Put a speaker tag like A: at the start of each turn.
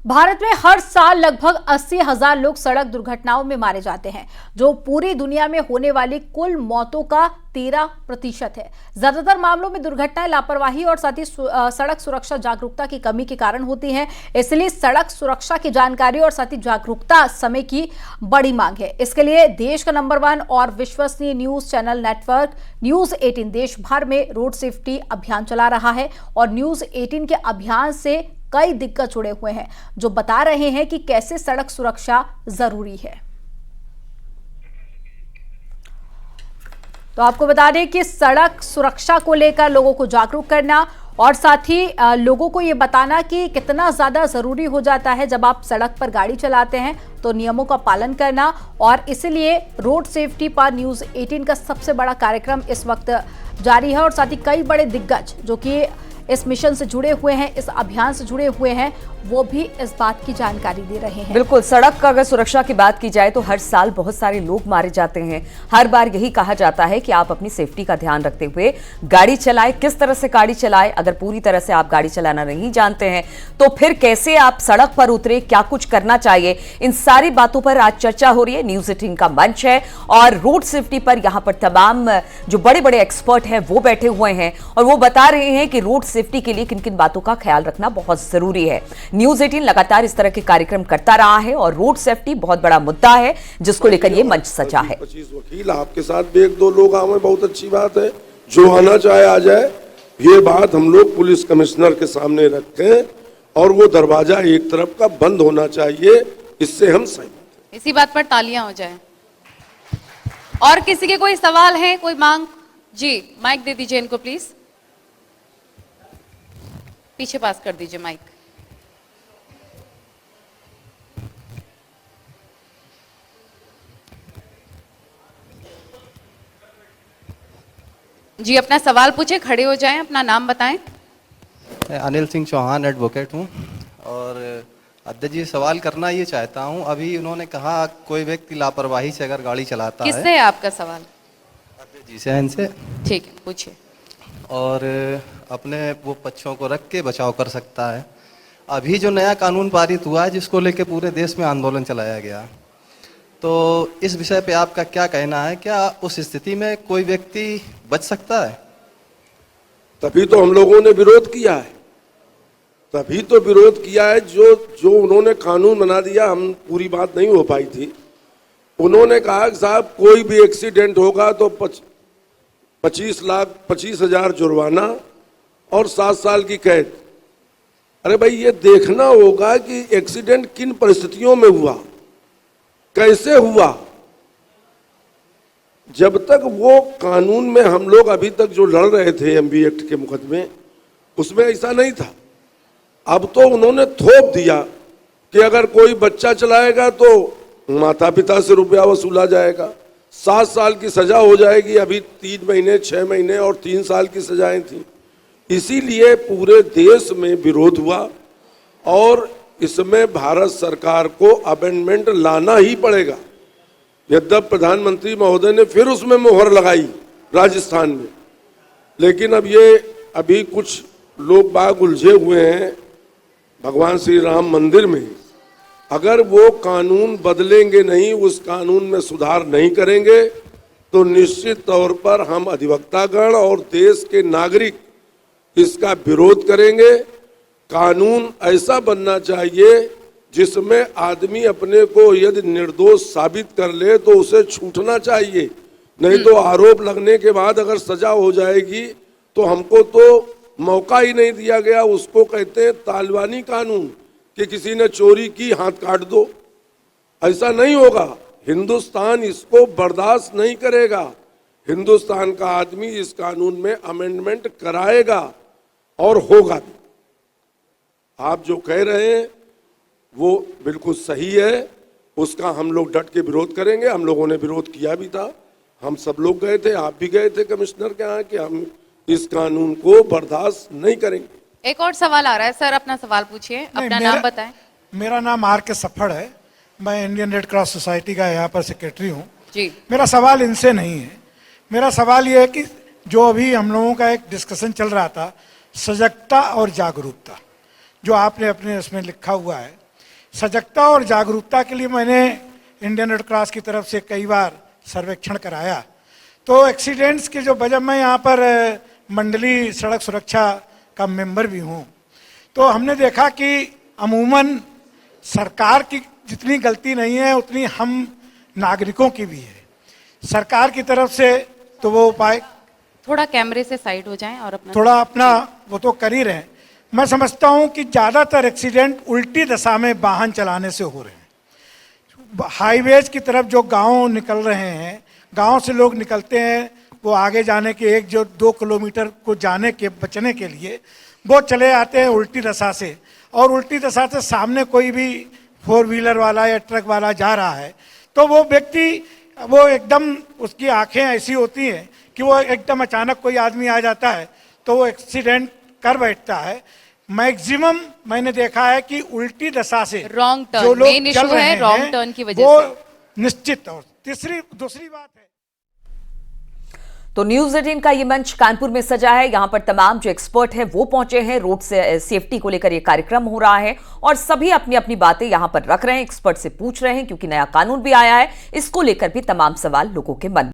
A: भारत में हर साल लगभग 80,000 लोग सड़क दुर्घटनाओं में मारे जाते हैं, जो पूरी दुनिया में होने वाली कुल मौतों का 13% है। ज्यादातर मामलों में दुर्घटनाएं लापरवाही और साथ ही सड़क सुरक्षा जागरूकता की कमी के कारण होती हैं। इसलिए सड़क सुरक्षा की जानकारी और साथ ही जागरूकता समय की बड़ी मांग है। इसके लिए देश का नंबर 1 और विश्वसनीय न्यूज चैनल नेटवर्क न्यूज 18 देश भर में रोड सेफ्टी अभियान चला रहा है और न्यूज 18 के अभियान से कई दिग्गज जुड़े हुए हैं, जो बता रहे हैं कि कैसे सड़क सुरक्षा जरूरी है। तो आपको बता दें कि सड़क सुरक्षा को लेकर लोगों को जागरूक करना और साथ ही लोगों को ये बताना कि कितना ज्यादा जरूरी हो जाता है जब आप सड़क पर गाड़ी चलाते हैं तो नियमों का पालन करना। और इसलिए रोड सेफ्टी पर न्यूज 18 का सबसे बड़ा कार्यक्रम इस वक्त जारी है और साथ ही कई बड़े दिग्गज जो कि इस मिशन से जुड़े हुए हैं, इस अभियान से जुड़े हुए हैं, वो भी इस बात की जानकारी दे रहे हैं।
B: बिल्कुल, सड़क का अगर सुरक्षा की बात की जाए तो हर साल बहुत सारे लोग मारे जाते हैं। हर बार यही कहा जाता है कि आप अपनी सेफ्टी का ध्यान रखते हुए गाड़ी चलाएं। किस तरह से गाड़ी चलाएं? अगर पूरी तरह से आप गाड़ी चलाना नहीं जानते हैं तो फिर कैसे आप सड़क पर उतरे, क्या कुछ करना चाहिए, इन सारी बातों पर आज चर्चा हो रही है। न्यूज 18 का मंच है और रोड सेफ्टी पर यहां पर तमाम जो बड़े बड़े एक्सपर्ट हैं वो बैठे हुए हैं और वो बता रहे हैं कि रोड सेफ्टी के लिए किन किन बातों का ख्याल रखना बहुत जरूरी है। न्यूज 18 लगातार इस तरह के कार्यक्रम करता रहा है और रोड सेफ्टी बहुत बड़ा मुद्दा है जिसको लेकर ये मंच सजा है।
C: 25 वकील आपके साथ भी 1-2 लोग आए, बहुत अच्छी बात है। जो आना चाहे आ जाए। ये बात हम लोग पुलिस कमिश्नर के सामने रखें और वो दरवाजा एक तरफ का बंद होना चाहिए। इससे हम सही,
D: इसी बात पर तालियां हो जाए। और किसी के कोई सवाल है, कोई मांग? जी, माइक दे दीजिए इनको प्लीज, पीछे पास कर दीजिए माइक। जी, अपना सवाल पूछे, खड़े हो जाएं, अपना नाम बताएं।
E: मैं अनिल सिंह चौहान एडवोकेट हूं और अध्यक्ष जी सवाल करना ये चाहता हूं। अभी उन्होंने कहा कोई व्यक्ति लापरवाही से अगर गाड़ी चलाता है।
D: किससे है आपका सवाल?
E: अध्यक्ष जी से, इनसे।
D: ठीक है, पूछिए।
E: और अपने वो पक्षों को रख के बचाव कर सकता है। अभी जो नया कानून पारित हुआ है जिसको लेके पूरे देश में आंदोलन चलाया गया, तो इस विषय पे आपका क्या कहना है? क्या उस स्थिति में कोई व्यक्ति बच सकता है?
C: तभी तो हम लोगों ने विरोध किया है। तभी तो विरोध किया है। जो उन्होंने कानून बना दिया, हम पूरी बात नहीं हो पाई थी। उन्होंने कहा कि साहब कोई भी एक्सीडेंट होगा तो 25,00,000 जुर्माना और 7 साल की कैद। अरे भाई, ये देखना होगा कि एक्सीडेंट किन परिस्थितियों में हुआ, कैसे हुआ। जब तक वो कानून में हम लोग अभी तक जो लड़ रहे थे एमवी एक्ट के मुकदमे, उसमें ऐसा नहीं था। अब तो उन्होंने थोप दिया कि अगर कोई बच्चा चलाएगा तो माता पिता से रुपया वसूला जाएगा, 7 साल की सजा हो जाएगी। अभी 3 महीने, 6 महीने और 3 साल की सजाएं थी। इसीलिए पूरे देश में विरोध हुआ और इसमें भारत सरकार को अमेंडमेंट लाना ही पड़ेगा। यद्यपि प्रधानमंत्री महोदय ने फिर उसमें मोहर लगाई राजस्थान में, लेकिन अब ये अभी कुछ लोग बाग उलझे हुए हैं भगवान श्री राम मंदिर में। अगर वो कानून बदलेंगे नहीं, उस कानून में सुधार नहीं करेंगे, तो निश्चित तौर पर हम अधिवक्तागण और देश के नागरिक इसका विरोध करेंगे। कानून ऐसा बनना चाहिए जिसमें आदमी अपने को यदि निर्दोष साबित कर ले तो उसे छूटना चाहिए। नहीं तो आरोप लगने के बाद अगर सजा हो जाएगी तो हमको तो मौका ही नहीं दिया गया। उसको कहते हैं तालिबानी कानून कि किसी ने चोरी की, हाथ काट दो। ऐसा नहीं होगा। हिंदुस्तान इसको बर्दाश्त नहीं करेगा। हिंदुस्तान का आदमी इस कानून में अमेंडमेंट कराएगा और होगा भी। आप जो कह रहे हैं वो बिल्कुल सही है, उसका हम लोग डट के विरोध करेंगे। हम लोगों ने विरोध किया भी था, हम सब लोग गए थे, आप भी गए थे कमिश्नर के यहाँ, कि हम इस कानून को बर्दाश्त नहीं करेंगे।
D: एक और सवाल आ रहा है सर, अपना सवाल पूछिए, अपना नाम बताएं।
F: मेरा नाम आर के सफड़ है, मैं इंडियन रेड क्रॉस सोसाइटी का यहाँ पर सेक्रेटरी हूँ
D: जी।
F: मेरा सवाल इनसे नहीं है। मेरा सवाल ये है कि जो अभी हम लोगों का एक डिस्कशन चल रहा था, सजगता और जागरूकता, जो आपने अपने उसमें लिखा हुआ है, सजगता और जागरूकता के लिए मैंने इंडियन रेड क्रॉस की तरफ से कई बार सर्वेक्षण कराया। तो एक्सीडेंट्स की जो वजह, मैं यहाँ पर मंडली सड़क सुरक्षा का मेंबर भी हूँ, तो हमने देखा कि अमूमन सरकार की जितनी गलती नहीं है उतनी हम नागरिकों की भी है। सरकार की तरफ से तो वो उपाय
D: थोड़ा कैमरे से साइड हो जाएं और अपना
F: थोड़ा अपना वो तो कर ही रहे हैं। मैं समझता हूँ कि ज़्यादातर एक्सीडेंट उल्टी दशा में वाहन चलाने से हो रहे हैं। हाईवेज की तरफ जो गांव निकल रहे हैं, गांव से लोग निकलते हैं, वो आगे जाने के 1-2 किलोमीटर को जाने के बचने के लिए वो चले आते हैं उल्टी दशा से, और उल्टी दशा से सामने कोई भी 4 व्हीलर वाला या ट्रक वाला जा रहा है तो वो व्यक्ति, वो एकदम उसकी आंखें ऐसी होती हैं कि वो एकदम अचानक कोई आदमी आ जाता है तो वो एक्सीडेंट कर बैठता है। मैक्सिमम मैंने देखा है कि उल्टी दशा से
D: Wrong turn,
F: जो लोग
D: main
F: चल
D: issue
F: रहे
D: है
F: हैं
D: wrong turn की वजह
F: वो
D: से।
F: निश्चित। और दूसरी बात है,
B: तो न्यूज 18 का ये मंच कानपुर में सजा है। यहां पर तमाम जो एक्सपर्ट हैं वो पहुंचे हैं। रोड से सेफ्टी को लेकर ये कार्यक्रम हो रहा है और सभी अपनी अपनी बातें यहां पर रख रहे हैं, एक्सपर्ट से पूछ रहे हैं, क्योंकि नया कानून भी आया है। इसको लेकर भी तमाम सवाल लोगों के मन